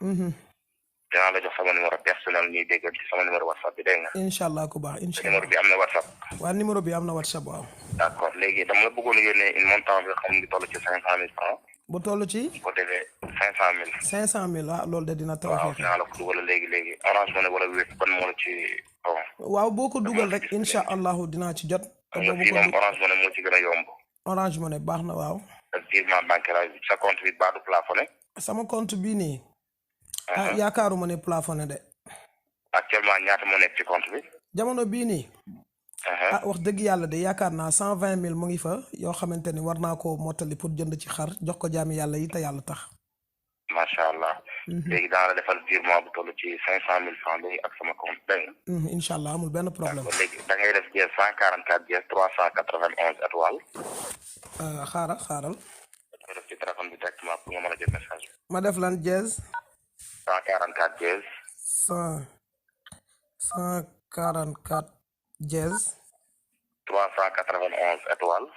dinaa la jox sama numéro personnel ñuy dégg ci sama numéro WhatsApp bi dégg nga. incha allah ku baax incha numéro allah. bi am na WhatsApp. waaw numéro bi am na WhatsApp waaw. d'accord léegi dama la bëggoon yónnee une montant bi xam ngi toll ci 500,000 francs. bu toll ci. bu ko defee 500,000. 500,000 waaw loolu de dina taw. waaw dinaa la ko dugal léegi Orange Money wala Wave ban moo la ci waaw boo ko dugal rek incha allahu dinaa ci jot. te xam nga fii moom Orange Money moo ci gën a yomb. Orange Money baax na waaw. ak virement bancaire sa compte bi baa du plafonné. sama compte bii nii. yaakaaruma ne plafonné de. actuellement ñaata moo nekk ci compte bi. jamono bii nii. wax dëgg yàlla de yaakaar naa 120,000 mu ngi fa yoo xamante ni war naa koo mottali pour jënd ci xar jox ko jaami yàlla yi te yàlla tax. macha allah. léegi daan la defal virement bu toll ci 500,000 francs léegi ak sama compte dégg nga. incha allah amul benn problème. léegi da ngay def dièse 144 dièse 391 étoile. xaaral. nga def ci téléphone bi directement pour nga mën a jël message bi. ma def lan dièse. 144 dièse. 144 dièse. 391 étoile.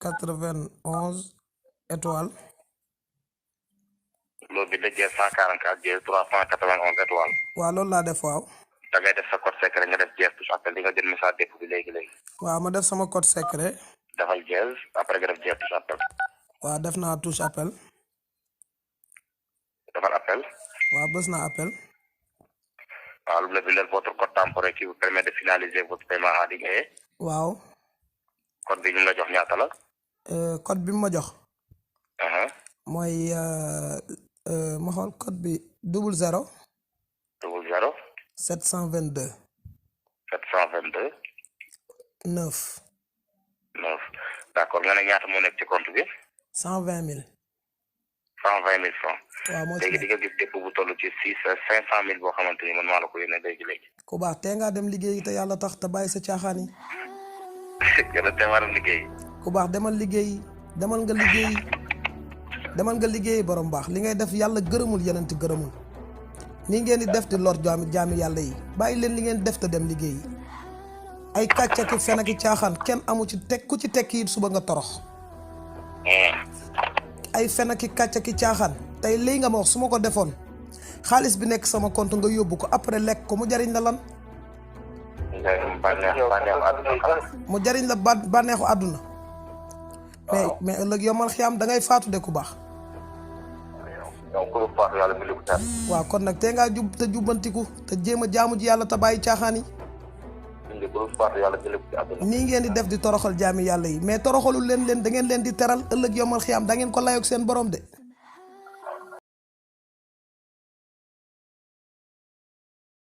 391 étoile. loolu bi la dièse 144 dièse 391 étoile. waaw loolu laa def waaw. da ngay def sa code secret nga def dièse touche appel di nga jël message dépôt bi léegi. waaw ma def sama code secret. dafal dièse après nga def dièse touche appel. waaw def naa touche appel. dafal appel. waaw bës naa appel. waaw lu la bindal votre code temporaire qui vous permet de finaliser votre paiement en ligne. waaw. code bi ñu la jox ñaata la. code bi mu ma jox. mooy ma xool code bi 00. 00. 722. 722. 9. 9 d'accord nga ne ñaata moo nekk ci compte bi. 120,000. 120,000 francs. waaw moo ci léegi di nga gis dépôt bu toll ci 500,000 boo xamante ni man maa la ko yónnee léegi. ku baax tey ngaa dem liggéeyi te yàlla tax te bàyyi sa caaxaan yi. gën a teewaram liggéey. ku baax demal liggéeyi demal nga liggéeyi borom baax li ngay def yàlla gërëmul yeneen ti gërëmul nii ngeen di def di lor jaami yàlla yi bàyyi leen li ngeen def te dem liggéeyi ay kàcc ak fen ak caaxaan kenn amu ci teg ku ci tekki it suba nga torox. ay fen ak kàcc ak caaxaan tey lii nga ma wax su ma ko defoon xaalis bi nekk sama compte nga yóbbu ko après lekk ko mu jariñ la lan. mu jariñ la bànneexu àdduna. mais ëllëg yomal xiyaam da ngay faatu de ku baax. waaw kon nag tey ngaa jub te jubbantiku te jéem a jaamu ji yàlla te bàyyi caaxaan yi. nii ngeen di def di toroxal jaami yàlla yi mais toroxalul leen da ngeen leen di teral ëllëg yomal xiyaam da ngeen ko layoog seen borom de.